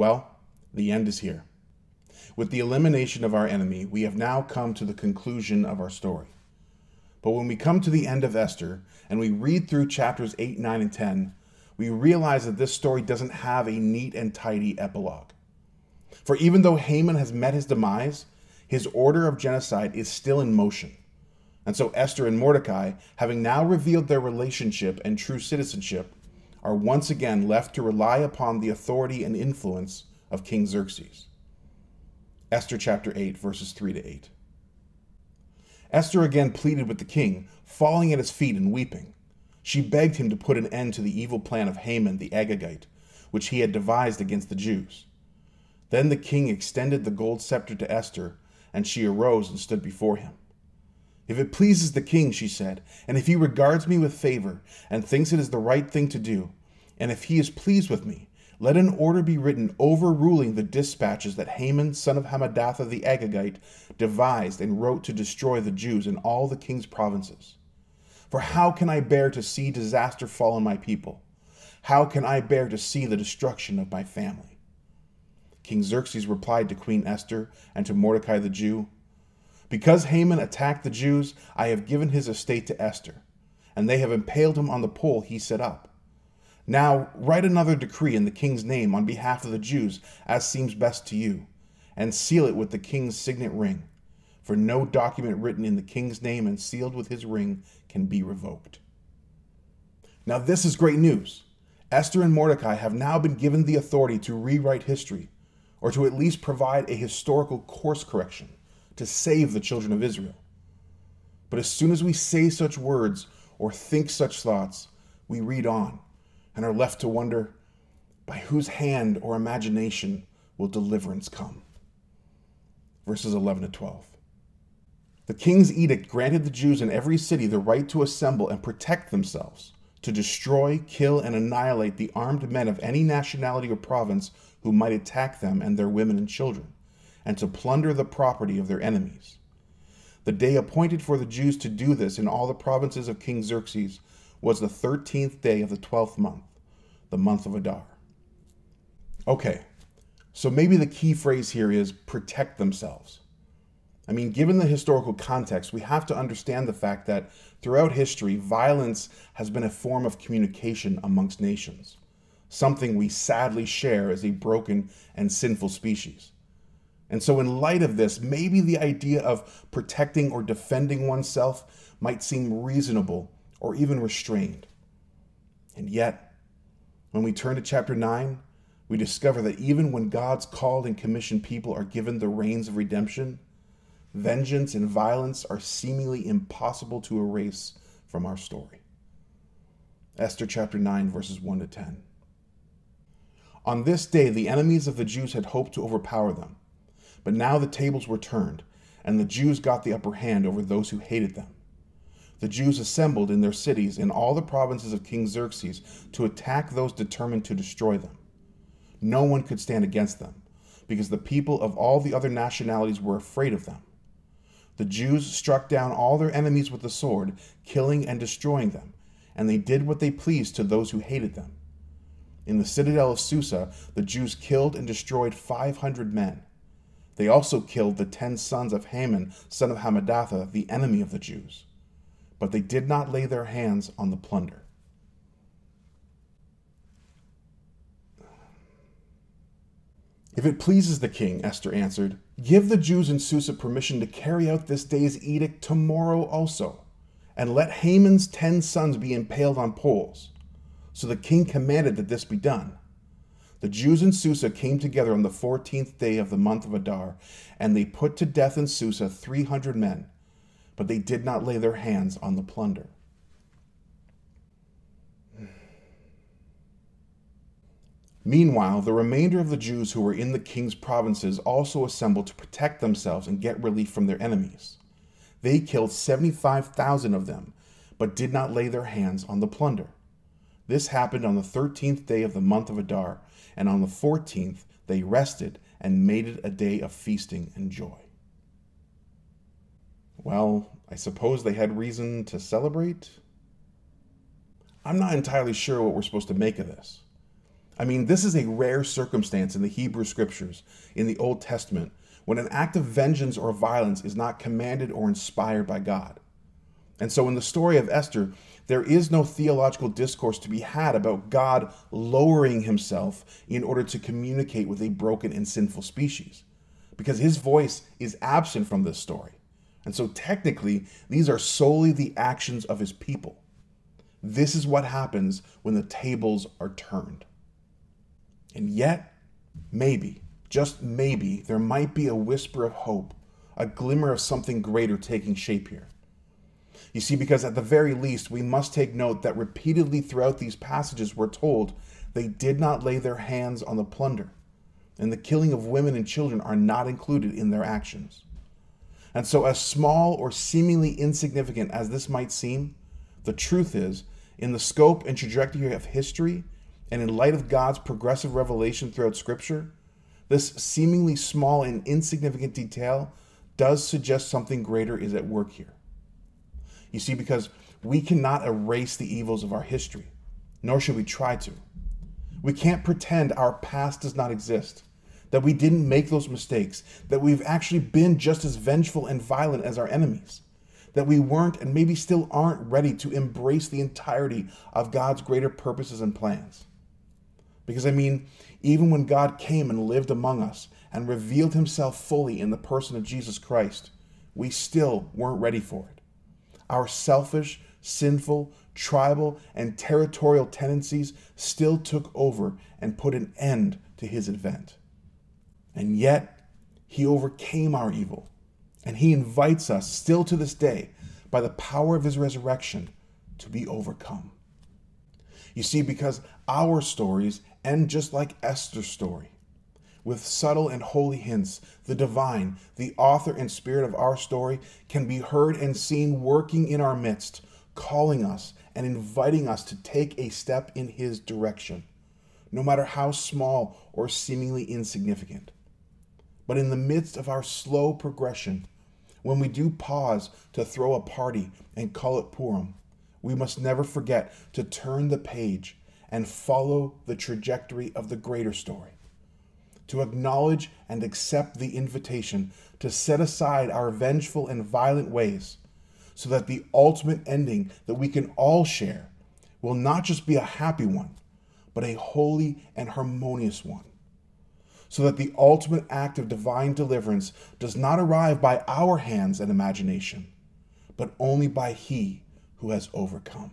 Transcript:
Well, the end is here. With the elimination of our enemy, we have now come to the conclusion of our story. But when we come to the end of Esther and we read through chapters 8, 9, and 10, we realize that this story doesn't have a neat and tidy epilogue. For even though Haman has met his demise, his order of genocide is still in motion. And so Esther and Mordecai, having now revealed their relationship and true citizenship, are once again left to rely upon the authority and influence of King Xerxes. Esther chapter 8, verses 3 to 8. Esther again pleaded with the king, falling at his feet and weeping. She begged him to put an end to the evil plan of Haman the Agagite, which he had devised against the Jews. Then the king extended the gold scepter to Esther, and she arose and stood before him. "If it pleases the king," she said, "and if he regards me with favor and thinks it is the right thing to do, and if he is pleased with me, let an order be written overruling the dispatches that Haman, son of Hammedatha the Agagite, devised and wrote to destroy the Jews in all the king's provinces. For how can I bear to see disaster fall on my people? How can I bear to see the destruction of my family?" King Xerxes replied to Queen Esther and to Mordecai the Jew, "Because Haman attacked the Jews, I have given his estate to Esther, and they have impaled him on the pole he set up. Now write another decree in the king's name on behalf of the Jews, as seems best to you, and seal it with the king's signet ring, for no document written in the king's name and sealed with his ring can be revoked." Now this is great news. Esther and Mordecai have now been given the authority to rewrite history, or to at least provide a historical course correction to save the children of Israel. But as soon as we say such words or think such thoughts, we read on and are left to wonder, by whose hand or imagination will deliverance come? Verses 11 to 12. The king's edict granted the Jews in every city the right to assemble and protect themselves, to destroy, kill, and annihilate the armed men of any nationality or province who might attack them and their women and children, and to plunder the property of their enemies. The day appointed for the Jews to do this in all the provinces of King Xerxes was the 13th day of the 12th month, the month of Adar. Okay, so maybe the key phrase here is protect themselves. I mean, given the historical context, we have to understand the fact that throughout history, violence has been a form of communication amongst nations, something we sadly share as a broken and sinful species. And so in light of this, maybe the idea of protecting or defending oneself might seem reasonable or even restrained. And yet, when we turn to chapter 9, we discover that even when God's called and commissioned people are given the reins of redemption, vengeance and violence are seemingly impossible to erase from our story. Esther chapter 9, verses 1 to 10. On this day, the enemies of the Jews had hoped to overpower them. But now the tables were turned, and the Jews got the upper hand over those who hated them. The Jews assembled in their cities in all the provinces of King Xerxes to attack those determined to destroy them. No one could stand against them, because the people of all the other nationalities were afraid of them. The Jews struck down all their enemies with the sword, killing and destroying them, and they did what they pleased to those who hated them. In the citadel of Susa, the Jews killed and destroyed 500 men. They also killed the 10 sons of Haman, son of Hammedatha, the enemy of the Jews. But they did not lay their hands on the plunder. "If it pleases the king," Esther answered, "give the Jews in Susa permission to carry out this day's edict tomorrow also, and let Haman's 10 sons be impaled on poles." So the king commanded that this be done. The Jews in Susa came together on the 14th day of the month of Adar, and they put to death in Susa 300 men, but they did not lay their hands on the plunder. Meanwhile, the remainder of the Jews who were in the king's provinces also assembled to protect themselves and get relief from their enemies. They killed 75,000 of them, but did not lay their hands on the plunder. This happened on the 13th day of the month of Adar, and on the 14th they rested and made it a day of feasting and joy. Well, I suppose they had reason to celebrate? I'm not entirely sure what we're supposed to make of this. I mean, this is a rare circumstance in the Hebrew scriptures in the Old Testament when an act of vengeance or violence is not commanded or inspired by God. And so in the story of Esther, there is no theological discourse to be had about God lowering himself in order to communicate with a broken and sinful species, because his voice is absent from this story. And so technically, these are solely the actions of his people. This is what happens when the tables are turned. And yet, maybe, just maybe, there might be a whisper of hope, a glimmer of something greater taking shape here. You see, because at the very least, we must take note that repeatedly throughout these passages we're told they did not lay their hands on the plunder, and the killing of women and children are not included in their actions. And so as small or seemingly insignificant as this might seem, the truth is, in the scope and trajectory of history, and in light of God's progressive revelation throughout Scripture, this seemingly small and insignificant detail does suggest something greater is at work here. You see, because we cannot erase the evils of our history, nor should we try to. We can't pretend our past does not exist, that we didn't make those mistakes, that we've actually been just as vengeful and violent as our enemies, that we weren't and maybe still aren't ready to embrace the entirety of God's greater purposes and plans. Because I mean, even when God came and lived among us and revealed himself fully in the person of Jesus Christ, we still weren't ready for it. Our selfish, sinful, tribal, and territorial tendencies still took over and put an end to his advent. And yet, he overcame our evil, and he invites us still to this day, by the power of his resurrection, to be overcome. You see, because our stories end just like Esther's story, with subtle and holy hints, the divine, the author and spirit of our story, can be heard and seen working in our midst, calling us and inviting us to take a step in his direction, no matter how small or seemingly insignificant. But in the midst of our slow progression, when we do pause to throw a party and call it Purim, we must never forget to turn the page and follow the trajectory of the greater story, to acknowledge and accept the invitation to set aside our vengeful and violent ways, so that the ultimate ending that we can all share will not just be a happy one, but a holy and harmonious one. So that the ultimate act of divine deliverance does not arrive by our hands and imagination, but only by he who has overcome.